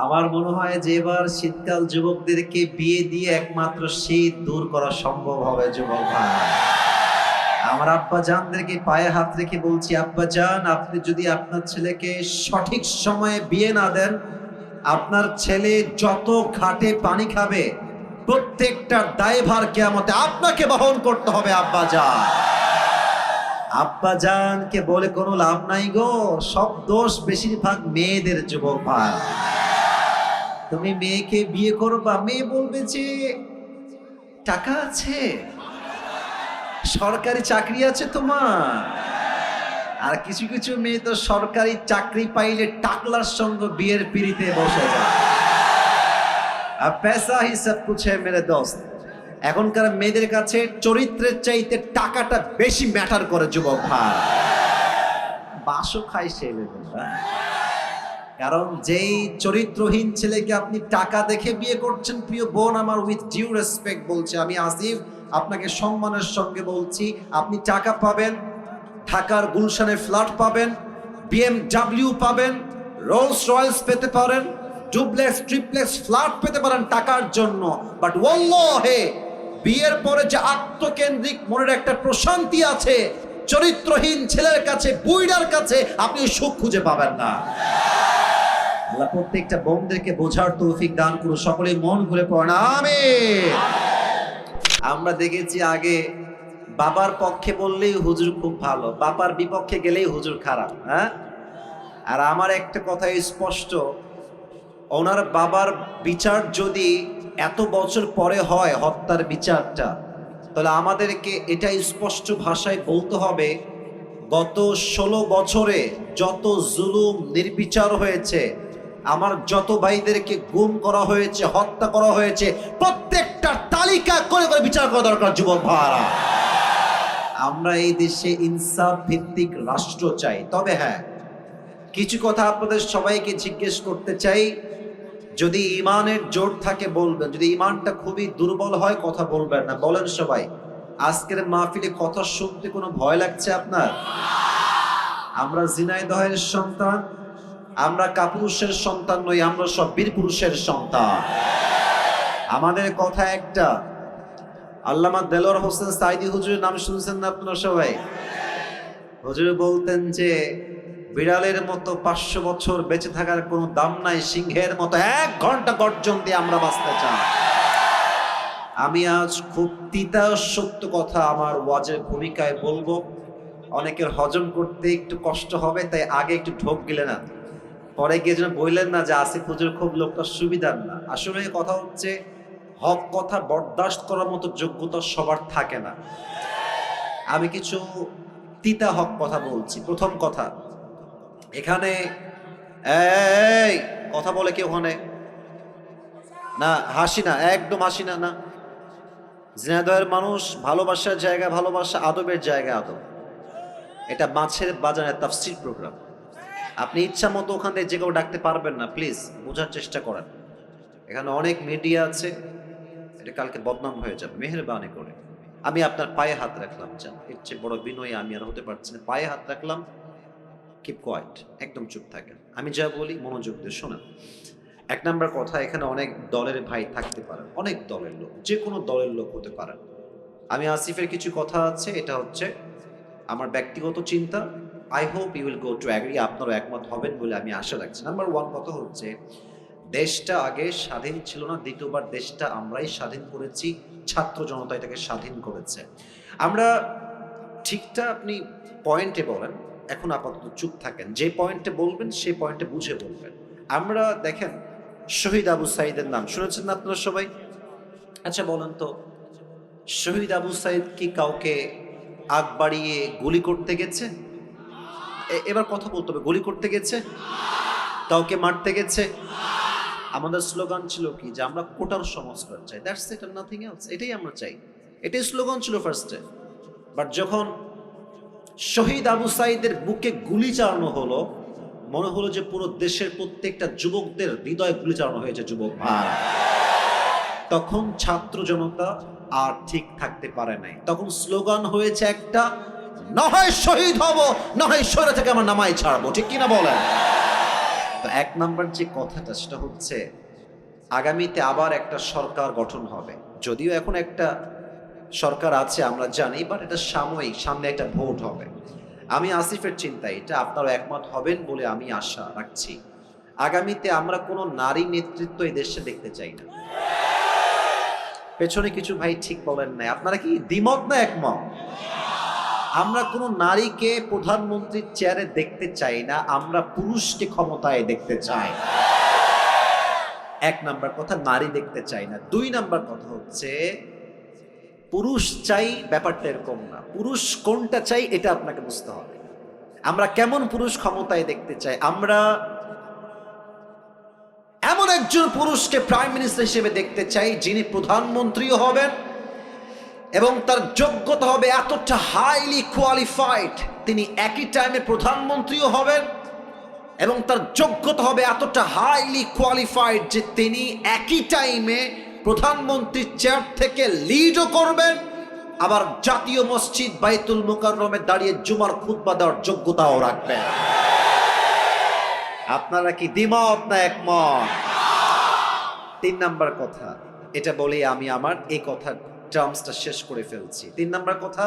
আমার মনে হয় যে এবার শীতকাল যুবকদেরকে বিয়ে দিয়ে একমাত্র শীত দূর করা সম্ভব হবে যুবক ভাই। আমার আব্বা জানদেরকে পায়ে হাত রেখে বলছি, আব্বা জান, আপনি যদি আপনার ছেলেকে সঠিক সময়ে বিয়ে না দেন, আপনার ছেলে যত ঘাটে পানি খাবে প্রত্যেকটা দায়ভার কিয়ামতে আপনাকে বহন করতে হবে আব্বা জান। আব্বা জানকে বলে কোনো লাভ নাই গো, সব দোষ বেশিরভাগ মেয়েদের যুবক ভাই। তুমি মেয়েকে বিয়ে করবা, মেয়ে বলবে যে টাকা আছে, সরকারি চাকরি আছে তোমার। আর কিছু কিছু মেয়ে তো সরকারি চাকরি পাইলে টাকলার সঙ্গে বিয়ের পিড়িতে বসে যায়। আর পেশা হিসাব কুছে মেরে দোস্ত, এখনকার মেয়েদের কাছে চরিত্রের চাইতে টাকাটা বেশি ম্যাটার করে যুবক ভাই। বাসও খাই সে কারণ যেই চরিত্রহীন ছেলেকে আপনি টাকা দেখে বিয়ে করছেন, প্রিয় বোন আমার, উইথ ডিউ রেসপেক্ট বলছে, আমি আসিফ আপনাকে সম্মানের সঙ্গে বলছি, আপনি টাকা পাবেন, ঢাকার গুলশানে ফ্ল্যাট পাবেন, BMW পাবেন, রোলস রয়েলস পেতে পারেন, ডুপ্লেক্স ট্রিপ্লেক্স ফ্ল্যাট পেতে পারেন টাকার জন্য, বাট ওয়াল্লাহে বিয়ের পরে যে আত্মকেন্দ্রিক মনের একটা প্রশান্তি আছে, চরিত্রহীন ছেলের কাছে, বুইড়ার কাছে আপনি সুখ খুঁজে পাবেন না। আল্লাহ প্রত্যেকটা বোনদেরকে বোঝার তৌফিক দান করুন, সকলেই মন খুলে পড়েন আমিন। আমরা দেখেছি আগে বাবার পক্ষে বললেই হুজুর খুব ভালো, বাবার বিপক্ষে গেলেই হুজুর খারাপ। হ্যাঁ, আর আমার একটা কথা স্পষ্ট, ওনার বাবার বিচার যদি এত বছর পরে হয়, হত্যার বিচারটা, তাহলে আমাদেরকে এটা স্পষ্ট ভাষায় বলতে হবে, গত 16 বছরে যত জুলুম নির্বিচার হয়েছে, আমার যত ভাইদেরকে গুম করা হয়েছে, হত্যা করা হয়েছে, প্রত্যেকটা তালিকা করে করে বিচার করা দরকার যুবক ভাইরা। আমরা এই দেশে ইনসাফ ভিত্তিক রাষ্ট্র চাই। তবে হ্যাঁ, কিছু কথা আপনাদের সবাইকে জিজ্ঞেস করতে চাই, যদি ইমানের জোর থাকে বলবেন, যদি ইমানটা খুবই দুর্বল হয় কথা বলবেন না। বলেন সবাই, আজকের মাহফিলে কথা শুনতে কোনো ভয় লাগছে আপনার? আমরা ঝিনাইদহের সন্তান, আমরা কাপুরুষের সন্তান নই, আমরা সব বীর পুরুষের সন্তান। আমাদের কথা একটা, আল্লামা দেলোয়ার হোসেন সাইদি হুজুরের নাম শুনছেন না আপনারা সবাই? হুজুর বলতেন যে বিড়ালের মতো 500 বছর বেঁচে থাকার কোনো দাম নাই, সিংহের মতো 1 ঘন্টা গর্জন দিয়ে আমরা বাঁচতে চাই। আমি আজ খুব তিতা সত্য কথা আমার ওয়াজের ভূমিকায় বলবো, অনেকের হজম করতে একটু কষ্ট হবে, তাই আগে একটু ঢোক গেলে না, পরে গিয়ে যেন বললেন না যে আসিফ হুজুর খুব লোকটা সুবিধার না। আসলে কথা হচ্ছে, হক কথা বরদাস্ত করার মতো যোগ্যতা সবার থাকে না। আমি কিছু তিতা হক কথা বলছি। প্রথম কথা, এখানে এই কথা বলে কি ওখানে না, হাসি না, একদম হাসি না। না, ঝিনাইদহের মানুষ ভালোবাসার জায়গা ভালোবাসা, আদবের জায়গা আদব। এটা মাছের বাজারের তাফসীর প্রোগ্রাম, আপনি ইচ্ছা মতো ওখান থেকে যে কেউ ডাকতে পারবেন না। প্লিজ বোঝার চেষ্টা করেন, এখানে অনেক মিডিয়া আছে, এটা কালকে বদনাম হয়ে যাবে। মেহেরবানি করে আমি আপনার পায়ে হাত রাখলাম, জান, এর চেয়ে বড় বিনয়ী আমি আর হতে পারছি না। পায়ে হাত রাখলাম, কিপ কোয়াইট, একদম চুপ থাকেন। আমি যা বলি মনোযোগ দিয়ে শোনেন। 1 নাম্বার কথা, এখানে অনেক দলের ভাই থাকতে পারেন, অনেক দলের লোক, যে কোনো দলের লোক হতে পারেন। আমি আসিফের কিছু কথা আছে, এটা হচ্ছে আমার ব্যক্তিগত চিন্তা। I hope you will go to agree, আপনারা একমত হবেন বলে আমি আশা রাখছি। নাম্বার 1 কথা হচ্ছে, দেশটা আগে স্বাধীন ছিল না, দ্বিতীয়বার দেশটা আমরাই স্বাধীন করেছি, ছাত্র জনতা এটাকে স্বাধীন করেছে। আমরা ঠিকটা আপনি পয়েন্টে বলেন, এখন আপাতত চুপ থাকেন, যে পয়েন্টে বলবেন সেই পয়েন্টে বুঝে বলবেন। আমরা দেখেন, শহীদ আবু সাইদের নাম শুনেছেন না আপনারা সবাই? আচ্ছা বলেন তো, শহীদ আবু সাইদ কি কাউকে আগ বাড়িয়ে গুলি করতে গেছে? এবার কথা বলতে হবে, গুলি করতে গেছে? কাউকে মারতে গেছে? আমাদের স্লোগান ছিল কি, যে আমরা কোটার সংস্কার চাই, that's it and nothing else. এটাই আমরা চাই, এটাই স্লোগান ছিল ফার্স্টে। বাট যখন শহীদ আবু সাইদের বুকে গুলি চালানো হলো, মনে হলো যে পুরো দেশের প্রত্যেকটা যুবকদের হৃদয়ে গুলি চালানো হয়েছে যুবক ভাই। তখন ছাত্র জনতা আর ঠিক থাকতে পারে নাই, তখন স্লোগান হয়েছে একটা, না হয় শহীদ হব, না হয় শহীদ থেকে আমরা নামাই ছাড়বো। ঠিক কিনা বলেন? তো এক নাম্বার যে কথাটা সেটা হচ্ছে আগামীতে আবার একটা সরকার গঠন হবে। যদিও এখন একটা সরকার আছে আমরা জানি, বাট এটা সাময়িক, সামনে একটা ভোট হবে। আমি আসিফের চিন্তা এটা, আপনারা একমত হবেন বলে আমি আশা রাখছি। আগামীতে আমরা কোনো নারী নেতৃত্ব এই দেশে দেখতে চাই না। পেছনে কিছু ভাই ঠিক বলেন নাই, আপনারা কি দ্বিমত না একমত? আমরা কোনো নারীকে প্রধানমন্ত্রীর চেয়ারে দেখতে চাই না, আমরা পুরুষকে ক্ষমতায় দেখতে চাই। এক নাম্বার কথা, নারী দেখতে চাই না। দুই নাম্বার কথা হচ্ছে পুরুষ চাই, ব্যাপারটা এরকম না। পুরুষ কোনটা চাই এটা আপনাকে বুঝতে হবে। আমরা কেমন পুরুষ ক্ষমতায় দেখতে চাই? আমরা এমন একজন পুরুষকে প্রাইম মিনিস্টার হিসেবে দেখতে চাই যিনি প্রধানমন্ত্রীও হবেন এবং তার যোগ্যতা হবে এতটা হাইলি কোয়ালিফাইড, তিনি একই টাইমে প্রধানমন্ত্রীও হবেন এবং তার যোগ্যতা হবে এতটা হাইলি কোয়ালিফাইড যে তিনি একই টাইমে প্রধানমন্ত্রীর চেয়ার থেকে লিডও করবেন, আবার জাতীয় মসজিদ বাইতুল মুকাররমে দাঁড়িয়ে জুমার খুতবা দেওয়ার যোগ্যতাও রাখবেন। আপনারা কি দ্বিমত না একমত? তিন নাম্বার কথা, এটা বলে আমি আমার এই কথার টার্মসটা শেষ করে ফেলছি। তিন নাম্বার কথা,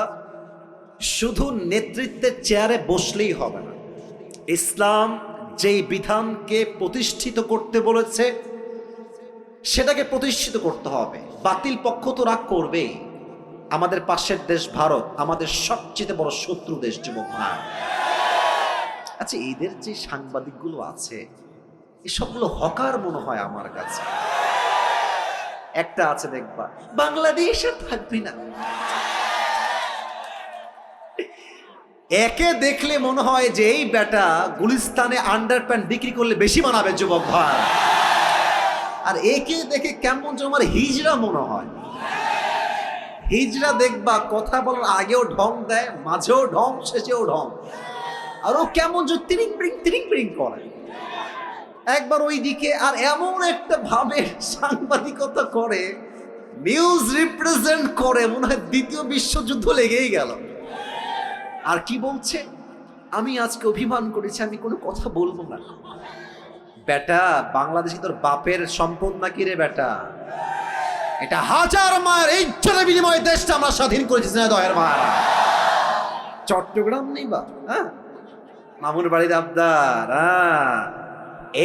শুধু নেতৃত্বের চেয়ারে বসলেই হবে না। ইসলাম যেই বিধানকে প্রতিষ্ঠিত করতে বলেছে সেটাকে প্রতিষ্ঠিত করতে হবে। বাতিল পক্ষ তো রাগ করবেই। আমাদের পাশের দেশ ভারত আমাদের সবচেয়ে বড় শত্রু দেশ, যুবক ভাই। আচ্ছা, এদের যে সাংবাদিকগুলো আছে এসবগুলো হকার মনে হয় আমার কাছে। একটা আছে দেখবা, বাংলাদেশ আর থাকবে না। একে দেখলে মনে হয় যে এই বেটা গুলিস্তানে আন্ডারপ্যান্ট বিক্রি করলে বেশি মানাবে, যুবক ভাই। আর একে দেখে কেমন যেন আমার হিজড়া মনে হয়। হিজড়া দেখবা কথা বলার আগেও ঢং দেয়, মাঝেও ঢং, শেষেও ঢং। আর ও কেমন যে তিরিং পিরিং করে একবার ওই দিকে, আর এমন একটা ভাবে সাংবাদিকতা করে, নিউজ রিপ্রেজেন্ট করে, মনে হয় দ্বিতীয় বিশ্বযুদ্ধ লেগেই গেল। আর কি বলছে, আমি আজকে অভিমান করেছি, আমি কোনো কথা বলবো না। বেটা, বাংলাদেশে তোর বাপের সম্পদ নাকি রে বেটা? এটা হাজার মায়ের ইজ্জতের বিনিময়ে দেশটা আমরা স্বাধীন করেছি। দয়ের মায়েরা চট্টগ্রাম নেই বা মামুর বাড়ির আবদার,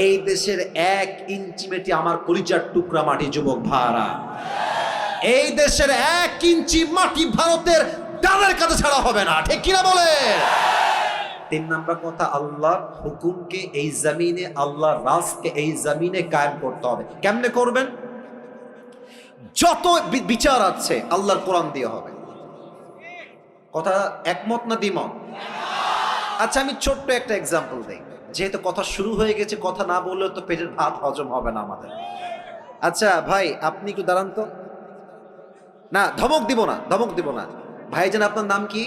এই দেশের 1 ইঞ্চি মাটি আমার কলিজার টুকরা মাটি, যুবক ভাড়া। এই দেশের 1 ইঞ্চি মাটি ভারতের ডালের কাছে ছাড়া হবে না, ঠিক কিনা বলে? তিন নাম্বার কথা, আল্লাহর হুকুমকে এই জমিনে, আল্লাহর রাজকে এই জমিনে কায়েম করতে হবে। কেমনে করবেন? যত বিচার আছে আল্লাহর কোরআন দিয়ে হবে। কথা একমত না দ্বিমত? আচ্ছা, আমি ছোট্ট একটা এক্সাম্পল দেই, যেহেতু কথা শুরু হয়ে গেছে, কথা না বললেও তো পেটের ভাত হজম হবে না আমাদের। আচ্ছা ভাই, আপনি একটু দাঁড়ান তো। না, ধমক দিব না, ধমক দিব না। ভাইজান, আপনার নাম কি?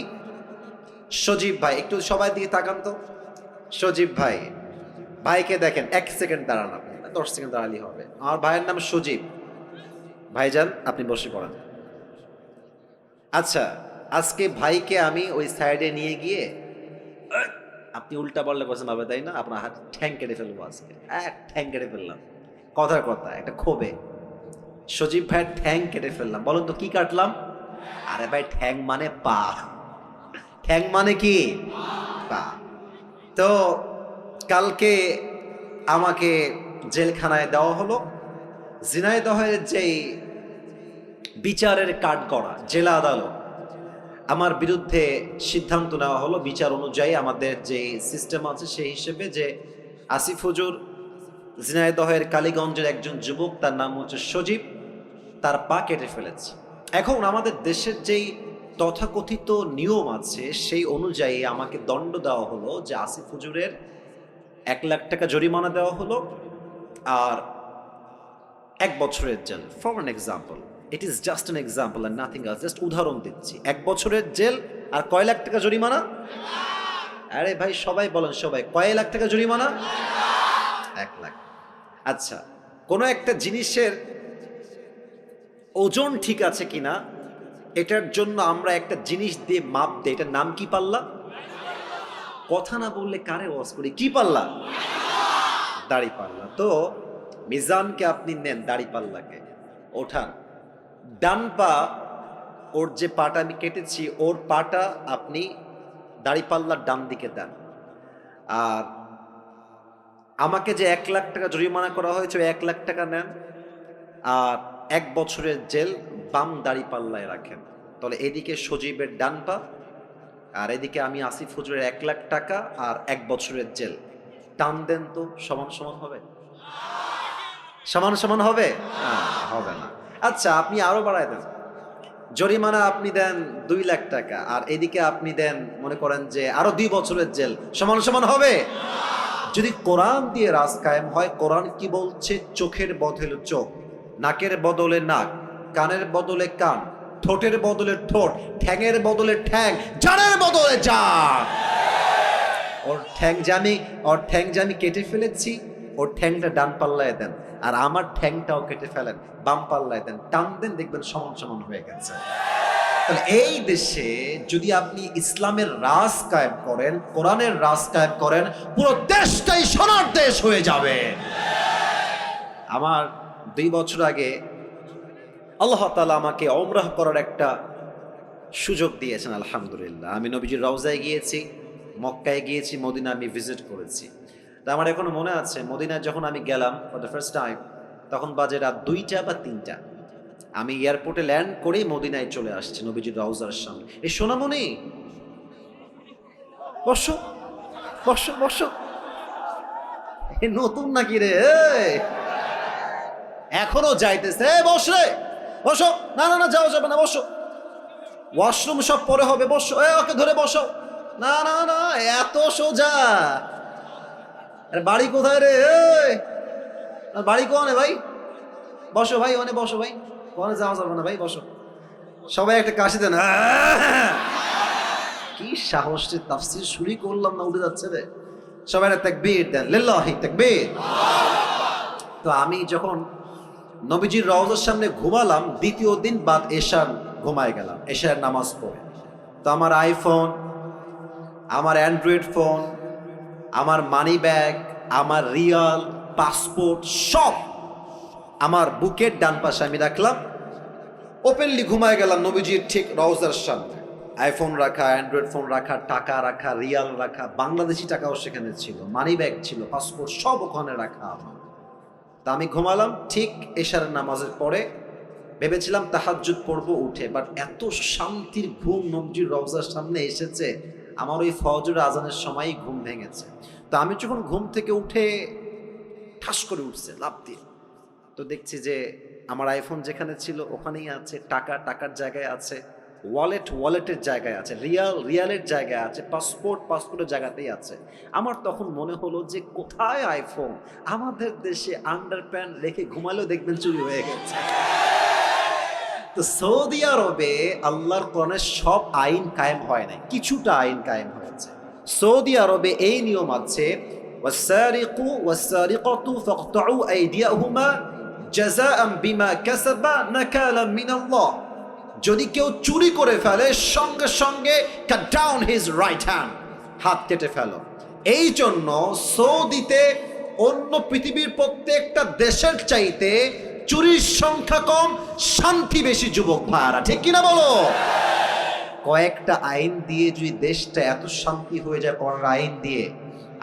সজীব ভাই। একটু সবাই দিয়ে তাকান তো। সজীব ভাই, ভাইকে দেখেন। 1 সেকেন্ড দাঁড়ান, আপনি 10 সেকেন্ড দাঁড়ালেই হবে। আমার ভাইয়ের নাম সজীব। ভাইজান, আপনি বসে পড়েন। আচ্ছা, আজকে ভাইকে আমি ওই সাইডে নিয়ে গিয়ে, আপনি উল্টা বললে বলছেন বাবা, তাই না? আপনার হাত ঠ্যাং কেটে ফেলবো আজকে। ঠ্যাং কেটে ফেললাম, কথার কথা, একটা ক্ষোভে সজীব ভাইয়ের ঠ্যাং কেটে ফেললাম। বলুন তো কি কাটলাম? আরে ভাই, ঠ্যাং মানে পা। ঠ্যাং মানে কি? পা। তো কালকে আমাকে জেলখানায় দেওয়া হলো। ঝিনাইদহের যেই বিচারের কাঠগড়া জেলা আদালত, আমার বিরুদ্ধে সিদ্ধান্ত নেওয়া হলো বিচার অনুযায়ী, আমাদের যে সিস্টেম আছে সেই হিসেবে, যে আসিফ হুজুর ঝিনাইদহের কালীগঞ্জের একজন যুবক, তার নাম হচ্ছে সজীব, তার পা কেটে ফেলেছে। এখন আমাদের দেশের যেই তথাকথিত নিয়ম আছে সেই অনুযায়ী আমাকে দণ্ড দেওয়া হলো যে আসিফ হুজুরের 1 লাখ টাকা জরিমানা দেওয়া হলো আর 1 বছরের জেল। For an example, it is just an example and nothing else, just উদাহরণ দিচ্ছি। 1 বছরের জেল আর কয় লাখ টাকা জরিমানা? আরে ভাই সবাই বলেন, সবাই কয় লাখ টাকা জরিমানা? 1 লাখ। আচ্ছা, কোনো একটা জিনিসের ওজন ঠিক আছে কিনা এটার জন্য আমরা একটা জিনিস দিয়ে মাপ দিই, এটার নাম কি? পাল্লা। কথা না বললে কারে ওয়াজ করি? কি পাল্লা? দাড়িপাল্লা। তো মিজানকে আপনি নেন, দাড়িপাল্লাকে ওঠান, ডান পা, ওর যে পাটা আমি কেটেছি ওর পাটা আপনি দাড়িপাল্লার ডান দিকে দেন। আর আমাকে যে 1 লাখ টাকা জরিমানা করা হয়েছে 1 লাখ টাকা নেন, আর 1 বছরের জেল বাম দাড়িপাল্লায় রাখেন। তাহলে এদিকে সজীবের ডান পা, আর এদিকে আমি আসিফ হুজুরের 1 লাখ টাকা আর 1 বছরের জেল। টান দেন তো, সমান সমান হবে? সমান সমান হবে? হবে না। আচ্ছা, আপনি আরো বাড়ায় দেন, জরিমানা আপনি দেন 2 লাখ টাকা, আর এদিকে আপনি দেন মনে করেন যে আরো 2 বছরের জেল। সমান সমান হবে? যদি কোরআন দিয়ে রাজ কায়েম হয়, কোরআন কি বলছে? চোখের বদলে চোখ, নাকের বদলে নাক, কানের বদলে কান, ঠোঁটের বদলে ঠোঁট, ঠ্যাঙের বদলে ঠ্যাং, জানের বদলে জান। ওর ঠ্যাং যে আমি কেটে ফেলেছি, ওর ঠ্যাংটা ডান পাল্লায় দেন, আর আমার ঠ্যাংটাও কেটে ফেলেন, বাম পাল্লায় দেন, টান দেন, দেখবেন সমান সমান হয়ে গেছে। তাহলে এই দেশে যদি আপনি ইসলামের রাজ কায়েম করেন, কোরআনের রাজ কায়েম করেন, পুরো দেশটাই সোনার দেশ হয়ে যাবে। আমার 2 বছর আগে আল্লাহ তাআলা আমাকে উমরাহ করার একটা সুযোগ দিয়েছেন, আলহামদুলিল্লাহ। আমি নবীজির রওজায় গিয়েছি, মক্কায় গিয়েছি, মদিনা আমি ভিজিট করেছি। তা আমার এখনো মনে আছে, মদিনায় যখন আমি গেলাম ফর দ্য ফার্স্ট টাইম, তখন বাজে রাত 2টা বা 3টা। আমি এয়ারপোর্টে ল্যান্ড করেই মদিনায় চলে আসছি, নবীজির রওজার সামনে। এই সোনামণি, বসো বসো বসো। এ নতুন নাকি রে? এখনো যাইতেছে? বস রে, বসো। না না না, যাও, যাবে না, বসো। ওয়াশরুম সব পরে হবে, বসো। ওকে ধরে বসো। না না না, এত সোজা? বাড়ি কোথায় রে? বাড়ি কোনে ভাই? বসো ভাই, ওনে বসো ভাই, কোনে যাওয়া যাবে না ভাই, বসো। সবাই একটা কাশি দেন। কি সাহস রে, তাফসীর শুরু করলাম না উঠে যাচ্ছে রে। সবাই একটা তাকবীর দেন, লিল্লাহি তাকবীর। তো আমি যখন নবীজির রওজার সামনে ঘুমালাম, দ্বিতীয় দিন বাদ এশার ঘুমায় গেলাম, এশার নামাজ পড়ে। তো আমার আইফোন, আমার অ্যান্ড্রয়েড ফোন, আমার মানি ব্যাগ, আমার রিয়াল, পাসপোর্ট সব আমার বুকের ডান পাশে আমি রাখলাম। ওপেনলি ঘুমায় গেলাম নবীজির ঠিক রওজার সামনে। আইফোন রাখা, অ্যান্ড্রয়েড ফোন রাখা, টাকা রাখা, রিয়াল রাখা, বাংলাদেশি টাকাও সেখানে ছিল, মানি ব্যাগ ছিল, পাসপোর্ট সব ওখানে রাখা আমার। তা আমি ঘুমালাম ঠিক এশার নামাজের পরে। ভেবেছিলাম তাহাজ্জুদ পড়বো উঠে, বাট এত শান্তির ঘুম নবীজির রওজার সামনে এসেছে, আমার ওই ফজর আজানের সময়ই ঘুম ভেঙেছে। তো আমি যখন ঘুম থেকে উঠে ঠাস করে উঠছে লাফ দিয়ে, তো দেখছি যে আমার আইফোন যেখানে ছিল ওখানেই আছে, টাকা টাকার জায়গায় আছে, ওয়ালেটের জায়গায় আছে, রিয়ালের জায়গায় আছে, পাসপোর্টের জায়গাতেই আছে। আমার তখন মনে হলো যে কোথায় আইফোন? আমাদের দেশে আন্ডারপ্যান্ট রেখে ঘুমালেও দেখবেন চুরি হয়ে গেছে। তো সৌদি আরবে আল্লাহর কোরআনের সব আইন কায়েম হয় নাই, কিছুটা আইন কায়েম হয়েছে। সৌদি আরবে এই নিয়ম আছে, ওয়াসারিকু ওয়াসারিকাতু ফাকতাউ আইদিয়াহুমা জাযাআন বিমা কাসাবা নাকালাম মিনাল্লাহ। যদি কেউ চুরি করে ফেলে, সঙ্গে সঙ্গে cut down his right hand, হাত কেটে ফেলো। এই জন্য সৌদিতে অন্য পৃথিবীর প্রত্যেকটা দেশের চাইতে চুরির সংখ্যা কম, শান্তি বেশি। যুবক ভাইরা ঠিক কিনা বলো? কয়েকটা আইন দিয়ে যদি দেশটা এত শান্তি হয়ে যায়, কোরআন আইন দিয়ে,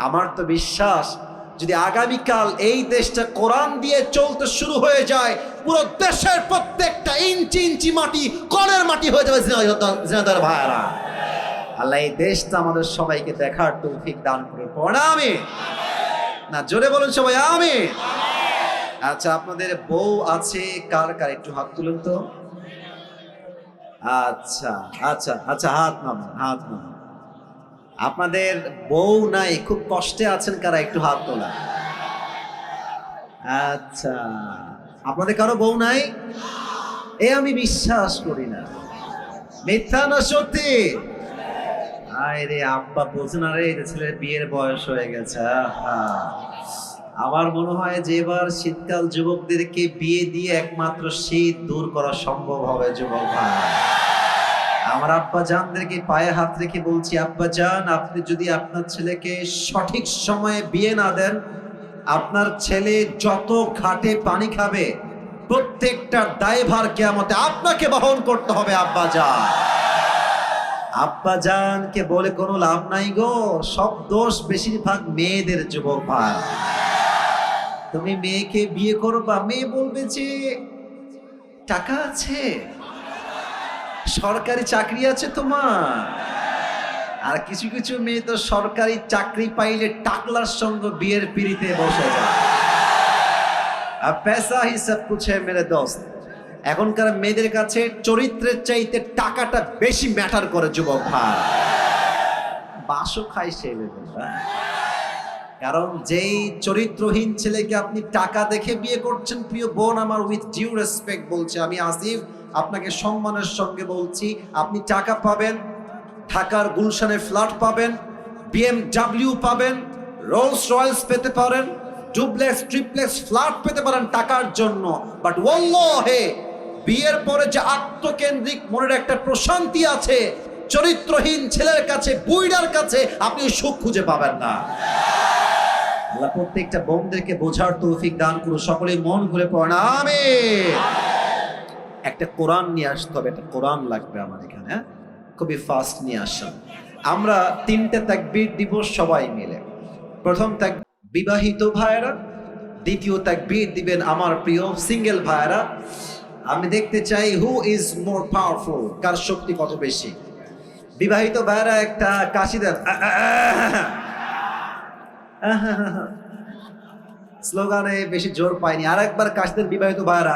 আমার তো বিশ্বাস যদি আগামীকাল এই দেশটা কোরআন দিয়ে চলতে শুরু হয়ে যায়, পুরো দেশের প্রত্যেকটা ইঞ্চি ইঞ্চি মাটি কোরআনের মাটি হয়ে যাবে। জিনাদার ভাইরা, আল্লাহ এই দেশটা আমাদের সবাইকে দেখার তৌফিক দান করে। পড়া আমি না, জোরে বলুন সবাই আমিন। আচ্ছা, আপনাদের বউ আছে কার কার? একটু হাত তুলুন তো। আচ্ছা আচ্ছা আচ্ছা, হাত নামান, হাত নামান। আপনাদের বউ নাই, খুব কষ্টে আছেন কারা? একটু হাত তোলা। আচ্ছা, আপনাদের কারো বউ নাই? এ আমি বিশ্বাস করি না, মিথ্যা না সত্যি? আরে আব্বা বোঝেন, আরে ছেলের বিয়ের বয়স হয়ে গেছে। আমার মনে হয় যে এবার শীতকাল যুবকদেরকে বিয়ে দিয়ে একমাত্র শীত দূর করা সম্ভব হবে। যুবক ভাই, আমার আব্বা জানদেরকে পায়ে হাত রেখে বলছি, আব্বা জান, আপনি যদি আপনার ছেলেকে সঠিক সময়ে বিয়ে না দেন, আপনার ছেলে যত ঘাটে পানি খাবে প্রত্যেকটার দায়ভার কিয়ামতে আপনাকে বহন করতে হবে আব্বাজান। আব্বাজানকে বলে কোনো লাভ নাই গো, সব দোষ বেশিরভাগ মেয়েদের। যুবক ভাই, তুমি মেয়েকে বিয়ে করবা, মেয়ে বলবে যে টাকা আছে, সরকারি চাকরি আছে তোমার। আর কিছু কিছু মেয়ে তো সরকারি চাকরি পাইলে টাকলার সঙ্গে বিয়ের পিড়িতে বসে যায়। আর পেশা হি সব কুছ হ্যায় মেরে দোস্ত। এখনকার মেয়েদের কাছে চরিত্রের চাইতে টাকাটা বেশি ম্যাটার করে। যুবক ভাই, বাসও খাই সে লেভেল। কারণ যেই চরিত্রহীন ছেলেকে আপনি টাকা দেখে বিয়ে করছেন, প্রিয় বোন আমার, উইথ ডিউ রেসপেক্ট বলছে, আমি আসিফ আপনাকে সম্মানের সঙ্গে বলছি, আপনি টাকা পাবেন, ঢাকার গুলশানে ফ্ল্যাট পাবেন, BMW পাবেন, রোলস রয়েলস পেতে পারেন, ডুপ্লেক্স ট্রিপ্লেক্স ফ্ল্যাট পেতে পারেন টাকার জন্য। বাট ওয়াল্লাহি বিয়ের পরে যে আত্মকেন্দ্রিক মনের একটা প্রশান্তি আছে, চরিত্রহীন ছেলের কাছে, বুইড়ার কাছে আপনি সুখ খুঁজে পাবেন না। আল্লাহ প্রত্যেকটা বোনদেরকে বোঝার তৌফিক দান করুন। সকলে মন ঘুরে পড়েন আমিন। একটা কোরআন নিয়ে আসতে হবে, একটা কোরআন লাগবে আমার এখানে, হ্যাঁ? খুবই ফাস্ট নিয়ে আসেন। আমরা 3টে তাকবীর দিব সবাই মিলে। প্রথম তাকবীর বিবাহিত ভাইয়েরা, দ্বিতীয় তাকবীর দিবেন আমার প্রিয় সিঙ্গেল ভাইয়েরা। আমি দেখতে চাই হু ইজ মোর পাওয়ারফুল, কার শক্তি কত বেশি। বিবাহিত ভাইয়েরা একটা কাশি দেন, স্লোগানে বেশি জোর পাইনি, আর একবার কাশি দেন বিবাহিত ভাইয়েরা।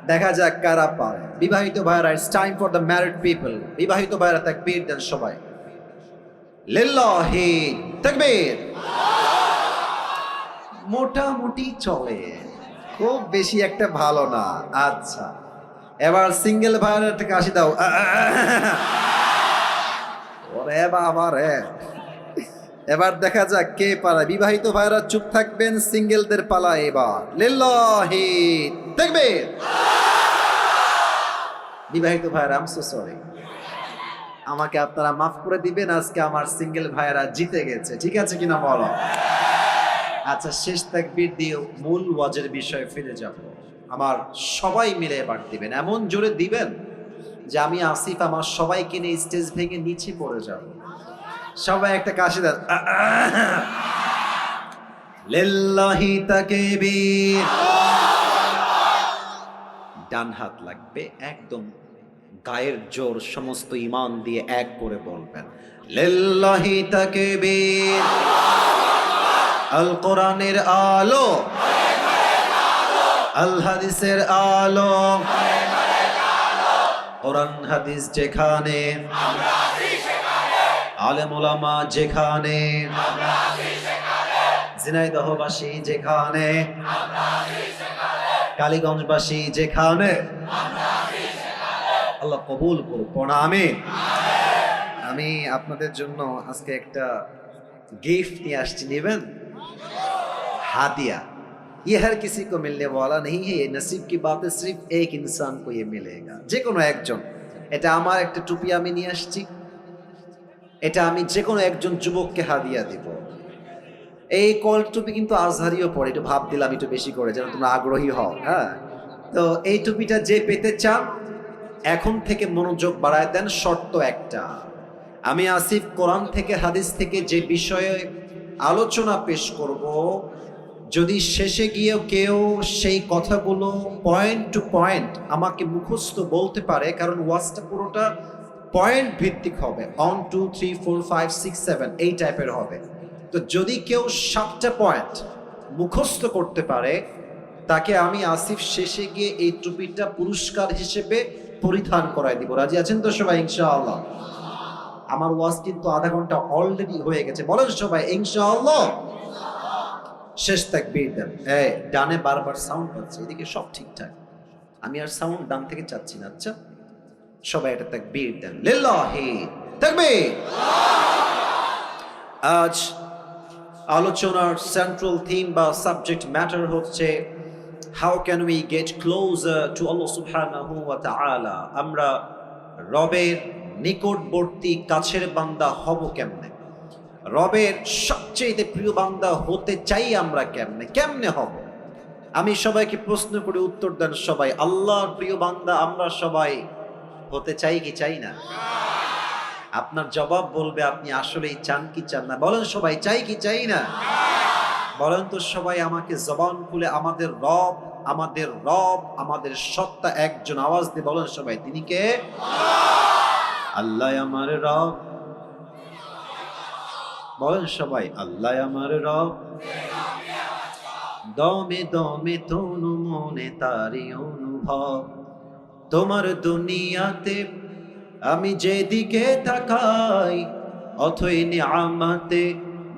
দেখা যাক কারা পারে। বিবাহিত ভাইয়েরা, it's time for the married people. বিবাহিত ভাইয়েরা তাকবীর দেন সবাই, লিল্লাহি তাকবীর। মোটামুটি চলে, খুব বেশি একটা ভালো না। আচ্ছা, এবার সিঙ্গেল ভাইয়ের একটা কাশি দাও। ওরে বাবা রে, এবার দেখা যাক কে পারে। বিবাহিত ভাইয়েরা চুপ থাকবেন, সিঙ্গেলদের পালা এবার। লিল্লাহি তাকবীর। বিবাহিত ভাইয়েরা, আই এম সো সরি, আমাকে আপনারা মাফ করে দিবেন, আজকে আমার সিঙ্গেল ভাইয়েরা জিতে গেছে। ঠিক আছে কিনা বলো? আচ্ছা, শেষ তাকবীর দিয়ে মূল ওয়াজের বিষয়ে ফিরে যাব। আমার সবাই মিলে এবার দিবেন, এমন জোরে দিবেন যে আমি আসিফ আমার সবাইকে নিয়ে স্টেজ ভেঙে নিচে পড়ে যাব। সবাই একটা কাশি দেন, লিল্লাহি তাকবীর। ডান হাত লাগবে, একদম গায়ের জোর সমস্ত ঈমান দিয়ে এক করে বলবেন, লিল্লাহি তাকবীর। আল কোরআনের আলো, আল হাদিসের আলো, কোরআন হাদিস যেখানে, আলেম ওলামা যেখানে, ঝিনাইদহবাসী যেখানে, কালীগঞ্জবাসী যেখানে, আল্লাহ কবুল করুক। আমিন। আমি আপনাদের জন্য আজকে একটা गिफ्ट নিয়ে আসছি, নেবেন? हादिया। ये हर किसी को मिलने वाला नहीं है, ये नसीब की बात है, सिर्फ एक इंसान को ये मिलेगा, যে কোনো একজন। এটা আমার একটা টুপি আমি নিয়ে আসছি, এটা আমি যে কোনো একজন যুবককে হাদিয়া দিব। এই কল টুপি কিন্তু আজহারিও পড়ে, একটু ভাব দিলাম একটু বেশি করে যেন তোমরা আগ্রহী হও। হ্যাঁ, তো এই টুপিটা যে পেতে চান এখন থেকে মনোযোগ বাড়ায় দেন। শর্ত একটা, আমি আসিফ কোরআন থেকে হাদিস থেকে যে বিষয়ে আলোচনা পেশ করব, যদি শেষে গিয়েও কেউ সেই কথাগুলো পয়েন্ট টু পয়েন্ট আমাকে মুখস্থ বলতে পারে, কারণ ওয়াজটা পুরোটা পয়েন্ট ভিত্তিক হবে, 1 2 3 4 5 6 7 এই টাইপের হবে। তো যদি কেউ 7টা পয়েন্ট মুখস্থ করতে পারে, তাকে আমি আসিফ শেষে গিয়ে এই টুপিটা পুরস্কার হিসেবে পরিধান করাই দিব। রাজি আছেন তো সবাই? ইনশাআল্লাহ। আমার ওয়াজ কিন্তু আধা ঘন্টা অলরেডি হয়ে গেছে, বলেন সবাই ইনশাআল্লাহ। শেষ তাকবীর দেন। এই ডানে বারবার সাউন্ড পাচ্ছে, এদিকে সব ঠিকঠাক, আমি আর সাউন্ড ডান থেকে চাচ্ছি না। আচ্ছা, সবাই এটা তাকবীর দেন, লিল্লাহি তাকবীর। আজ আলোচনার সেন্ট্রাল থিম বা সাবজেক্ট ম্যাটার হচ্ছে how can we get closer to আল্লাহ সুবহানাহু ওয়া তাআলা। আমরা রবের নিকটবর্তী কাছের বান্দা হব কেমনে? রবের সবচেয়ে প্রিয় বান্দা হতে চাই আমরা কেমনে কেমনে হব? আমি সবাইকে প্রশ্ন করে উত্তর দেন সবাই। আল্লাহর প্রিয় বান্দা আমরা সবাই হতে চাই কি চাই না? আপনার জবাব বলবে আপনি আসলেই চান কি চান না। বলেন সবাই চাই কি চাই না? বলেন তো সবাই আমাকে জবান খুলে আমাদের রব, আমাদের রব, আমাদের সত্তা একজন, আওয়াজ দিয়ে বলেন সবাই, তিনি কে? আল্লাহ আমার রব। বলেন সবাই, আল্লাহ আমার রব। দমে দমে তনু মনে তারি অনুভব, তোমার দুনিয়াতে আমি যেদিকে তাকাই অথই নিয়ামতে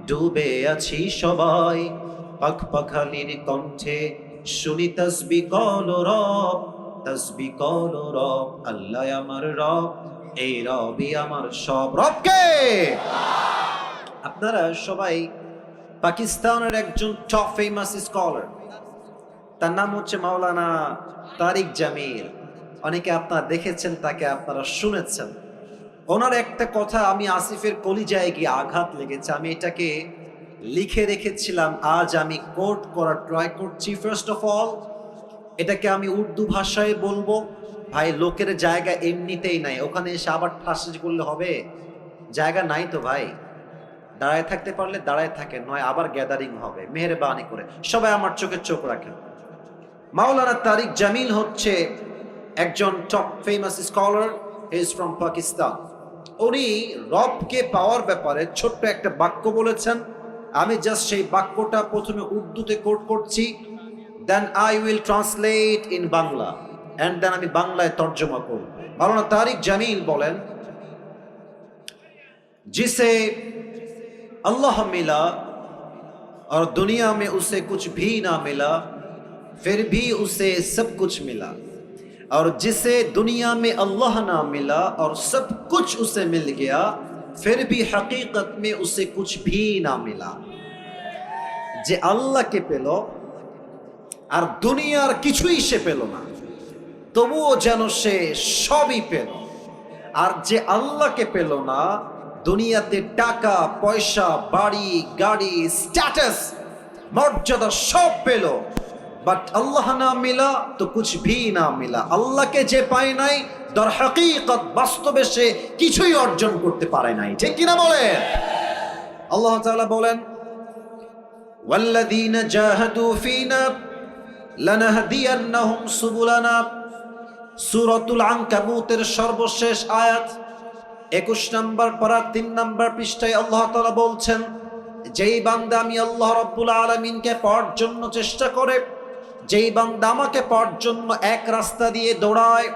ডুবে আছি সবাই। পাখ পাখালির কণ্ঠে শুনি তসবি কল রব, তসবি কল রব। আল্লাহ আমার রব, এই রবই আমার সব। রবকে আপনারা সবাই পাকিস্তানের একজন টপ ফেমাস স্কলার, তার নাম হচ্ছে মাওলানা তারিক জামিল। অনেকে আপনারা দেখেছেন তাকে, আপনারা শুনেছেন। ওনার একটা কথা আমি আসিফের কলিজায় গিয়ে আঘাত লেগেছে। আমি এটাকে লিখে রেখেছিলাম, আজ আমি কোট করার ট্রাই করছি। ফার্স্ট অফ অল এটাকে আমি উর্দু ভাষায় বলবো। ভাই লোকের জায়গা এমনিতেই নাই, ওখানে এসে আবার ঠাসিস করলে হবে? জায়গা নাই তো ভাই। দাঁড়ায় থাকতে পারলে দাঁড়ায় থাকেন, নয় আবার গ্যাদারিং হবে। মেহেরবানি করে সবাই আমার চোখে চোখ রাখেন। মাওলানা তারিক জামিল হচ্ছে একজন top famous scholar, is from Pakistan. উনি রবকে পাওয়ার ব্যাপারে ছোট্ট একটা বাক্য বলেছেন। আমি জাস্ট সেই বাক্যটা প্রথমে উর্দুতে কোট করছি, then I will translate in Bangla, and then আমি বাংলায় তর্জমা করব। মাওলানা তারিক জামিল বলেন, जिसे अल्लाह मिला और दुनिया में उसे कुछ भी ना मिला, फिर भी उसे सब कुछ मिला। और जिसे दुनिया में अल्लाह ना मिला और सब कुछ उसे मिल गया, फिर भी हकीकत में उसे कुछ भी ना मिला। जे अल्लाह के पेलो और दुनियार किछुई से पेलो ना, तबुओ जेनो से सबई पेलो। और जे अल्लाह के पेलो ना, দুনিয়াতে টাকা পয়সা বাড়ি গাড়ি স্ট্যাটাস মর্যাদা সব পেল, বাট আল্লাহ না মিলা তো কুছ ভি না মিলা। আল্লাহকে যে পায় নাই, দর হাকিকত বাস্তবে সে কিছুই অর্জন করতে পারে নাই। ঠিক কিনা বলেন? আল্লাহ তাআলা বলেন, ওয়াল্লাযীনা জাহাদু ফীনা লানাহদিয়ান্নাহুম সুবুলানা। সূরাতুল আনকাবুতের সর্বশেষ আয়াত 21 নম্বর পারা 3 নম্বর পৃষ্ঠায় আল্লাহ তাআলা বলছেন, যেই বান্দা আমি আল্লাহ রাব্বুল আলামিনকে পাওয়ার জন্য চেষ্টা করে, যেই বান্দা আমাকে পাওয়ার জন্য এক রাস্তা দিয়ে দৌড়ায়,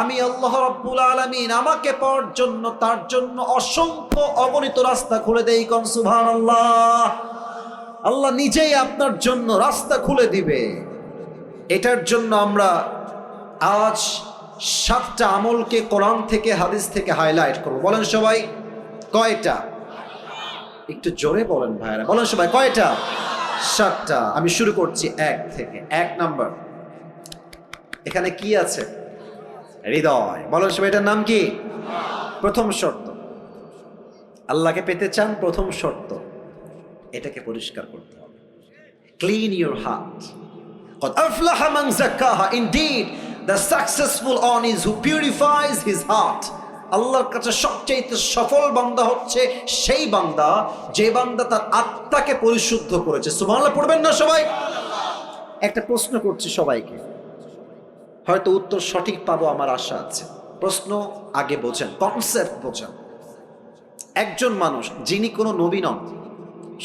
আমি আল্লাহ রাব্বুল আলামিন আমাকে পাওয়ার জন্য তার জন্য অসংখ্য অগণিত রাস্তা খুলে দেই। কোন সুবহানাল্লাহ। আল্লাহ নিজেই আপনার জন্য রাস্তা খুলে দিবে। এটার জন্য আমরা আজ 7টা আমলকে কোরআন থেকে হাদিস থেকে হাইলাইট করব। বলেন সবাই কয়টা? একটু জোরে বলেন ভাইরা, বলেন সবাই কয়টা? 7টা। আমি শুরু করছি 1 থেকে। 1 নাম্বার, এখানে কি আছে? হৃদয়। বলেন সবাই এটার নাম কি? প্রথম শর্ত, আল্লাহকে পেতে চান, প্রথম শর্ত এটাকে পরিষ্কার করতে হবে। Clean your heart. قد أفلح من زكاها. Indeed, the successful one is who purifies his heart. আল্লাহর কাছে সবচেয়ে সফল বান্দা হচ্ছে সেই বান্দা যে বান্দা তার আত্মাকে পরিশুদ্ধ করেছে। সুবহানাল্লাহ পড়বেন না সবাই? একটা প্রশ্ন করছি সবাইকে, হয়তো উত্তর সঠিক পাবো আমার আশা আছে। প্রশ্ন আগে বোঝেন, কনসেপ্ট বোঝেন। একজন মানুষ যিনি কোনো নবী নন,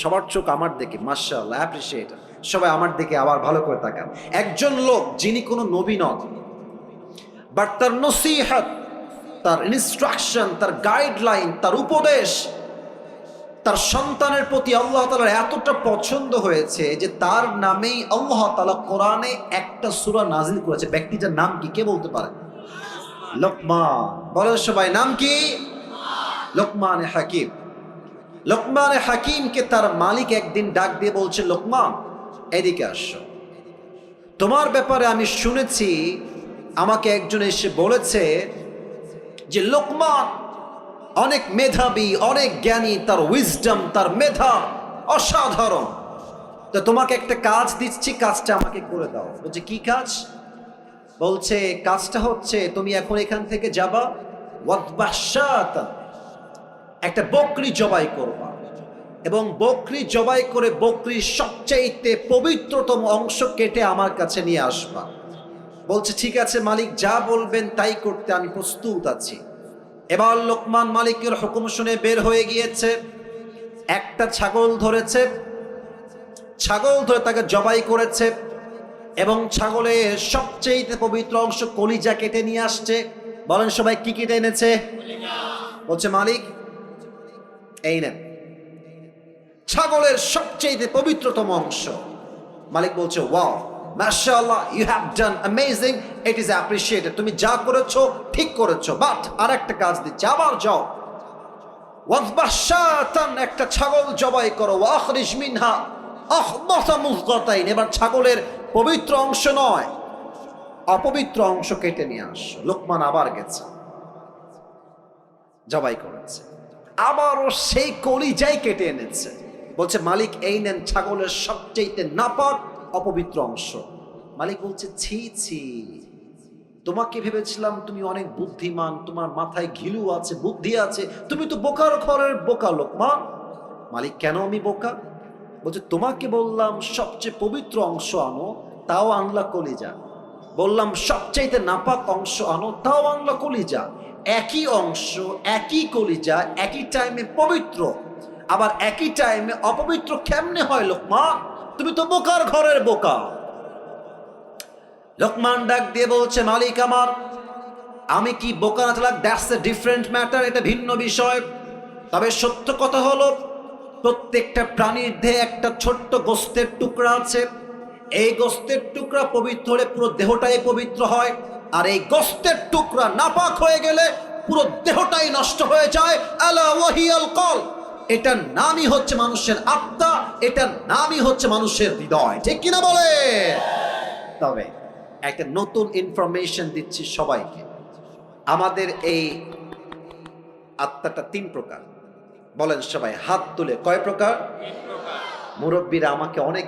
সবার চোখ আমার দিকে, মাশাআল্লাহ, অ্যাপ্রিশিয়েট, সবাই আমার দিকে আবার ভালো করে তাকান। একজন লোক যিনি কোনো নবী নন, বাট তার নসিহত, তার ইনস্ট্রাকশন, তার গাইডলাইন, তার উপদেশ তার সন্তানের প্রতি আল্লাহ তাআলার এতটা পছন্দ হয়েছে যে তার নামেই আল্লাহ তাআলা কোরআনে একটা সূরা নাজিল করেছে। ব্যক্তিটার নাম কি? কে বলতে পারে? লোকমান। বলেন সবাই, নাম কি? লোকমানে হাকিম। লোকমানে হাকিমকে তার মালিক একদিন ডাক দিয়ে বলছে, লোকমান এদিকে আসো, তোমার ব্যাপারে আমি শুনেছি, আমাকে একজন এসে বলেছে যে লোকমান অনেক মেধাবী, অনেক জ্ঞানী, তার উইজডম, তার মেধা অসাধারণ। তো তোমাকে একটা কাজ দিচ্ছি, কাজটা আমাকে করে দাও। বলছে কি কাজ? বলছে কাজটা হচ্ছে তুমি এখন এখান থেকে যাবা, একটা বকরি জবাই করবা, এবং বকরি জবাই করে বকরির সবচাইতে পবিত্রতম অংশ কেটে আমার কাছে নিয়ে আসবা। বলছে ঠিক আছে মালিক, যা বলবেন তাই করতে আমি প্রস্তুত আছি। এবার লোকমান মালিকের হুকুম শুনে বের হয়ে গিয়েছে, একটা ছাগল ধরেছে, ছাগল ধরে তাকে জবাই করেছে এবং ছাগলের সবচেয়ে পবিত্র অংশ কলিজা কেটে নিয়ে আসছে। বলেন সবাই কি কেটে এনেছে? বলছে মালিক এই নেন ছাগলের সবচেয়ে পবিত্রতম অংশ। মালিক বলছে ওয়াও, মাশাআল্লাহ, you have done amazing, it is appreciated, তুমি যা করেছো ঠিক করেছো, বাট আর একটা কাজ দিচ্ছি, আবার যাও, ওয়াজবাশাতান, একটা ছাগল জবাই করো, ওয়াখরিজ মিনহা আখবাসা মুযগাতাইন, এবার ছাগলের পবিত্র অংশ নয় অপবিত্র অংশ কেটে নিয়ে আসো। লোকমান আবার গেছে, জবাই করেছে, আবারও সেই কলিজাই কেটে এনেছে। বলছে মালিক এই নেন ছাগলের সবচেয়ে নাপাক অপবিত্র অংশ। মালিক বলছে ছি ছি, তোমাকে ভেবেছিলাম তুমি অনেক বুদ্ধিমান, তোমার মাথায় ঘিলু আছে, বুদ্ধি আছে, তুমি তো বোকার ঘরের বোকা লোকমান। মালিক কেন আমি বোকা? বলছে তোমাকে বললাম সবচেয়ে পবিত্র অংশ আনো, তাও আনলা কলিজা, বললাম সবচাইতে নাপাক অংশ আনো, তাও আনলা কলিজা। একই অংশ, একই কলিজা, একই টাইমে পবিত্র, আবার একই টাইমে অপবিত্র কেমনে হয় লোকমান? তুমি তো বোকার ঘরের বোকা। লোকমান ডাক দিয়ে বলছে মালিক আমার, আমি কি বোকা না চালাক, দ্যাটস এ ডিফারেন্ট ম্যাটার, এটা ভিন্ন বিষয়। তবে সত্য কথা হলো প্রত্যেকটা প্রাণীর দেহে একটা ছোট্ট গোস্তের টুকরা আছে, এই গোস্তের টুকরা পবিত্র হলে পুরো দেহটাই পবিত্র হয়, আর এই গোস্তের টুকরা নাপাক হয়ে গেলে পুরো দেহটাই নষ্ট হয়ে যায়। আলা ওয়াহিয়াল কল, এটার নামই হচ্ছে মানুষের আত্মা, এটার নামই হচ্ছে মানুষের হৃদয়, ঠিক কিনা বলে? তবে একটা নতুন ইনফরমেশন দিচ্ছি সবাইকে, আমাদের এই আত্মাটা 3 প্রকার। বলেন সবাই হাত তুলে, কয় প্রকার? মুরব্বীরা আমাকে অনেক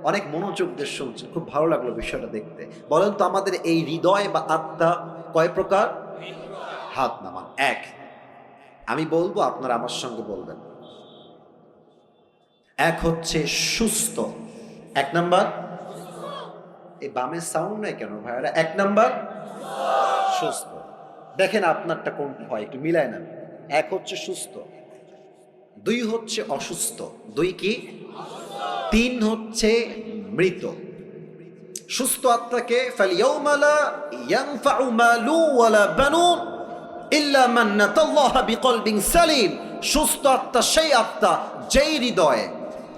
অনেক মনোযোগ দিয়ে শুনছে, খুব ভালো লাগলো বিষয়টা দেখতে। বলেন তো আমাদের এই হৃদয় বা আত্মা কয় প্রকার? হাত নামান। 1, আমি বলবো আপনারা আমার সঙ্গে বলবেন। 1 হচ্ছে সুস্থ। 1 নাম্বার, এই বামে সাউন্ড নাই কেন ভাইরা? 1 নাম্বার সুস্থ। দেখেন আপনারটা কোনটা হয়, একটু মিলায় নেন। 1 হচ্ছে সুস্থ, 2 হচ্ছে অসুস্থ, 2 কি? 3 হচ্ছে মৃত। সুস্থ আত্মাকে ফালইয়াউমা লা ইয়ানফাউ মালু ওয়ালা বানুন ইল্লা মান নাতাল্লাহা বিকলবিন সালিম। সুস্থ আত্মা সেই আত্মা যেই হৃদয়ে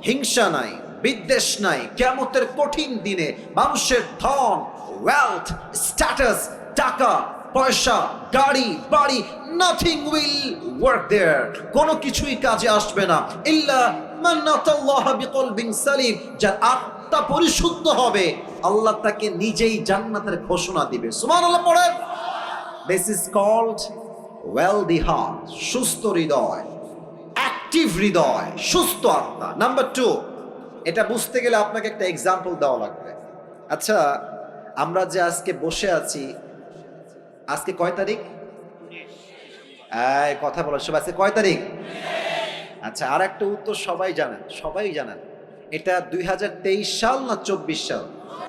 হিংসা নাই, বিদ্বেষ নাই, কিয়ামতের কঠিন দিনে মানুষের ধন, ওয়েলথ, স্ট্যাটাস, টাকা পয়সা, গাড়ি বাড়ি, নাথিং উইল ওয়ার্ক দেয়ার, কোনো কিছুই কাজে আসবে না। ইল্লা মান নাতাল্লাহা বিকলবিন সালিম, যার আত্মা পরিশুদ্ধ হবে আল্লাহ তাকে নিজেই জান্নাতের ঘোষণা দিবে। সুবহানাল্লাহ পড়েন। This is called wealthy heart, সুস্থ হৃদয়, অ্যাক্টিভ হৃদয়, সুস্থ আত্মা। নাম্বার 2, এটা বুঝতে গেলে আপনাকে একটা এক্সাম্পল দেওয়া লাগবে। আচ্ছা, আমরা যে আজকে বসে আছি, আজকে কয় তারিখ? কথা বলো সবাই, আজকে কয় তারিখ? আচ্ছা, আর একটা উত্তর সবাই জানেন, সবাই জানেন, এটা 2023 সাল না 24 সাল?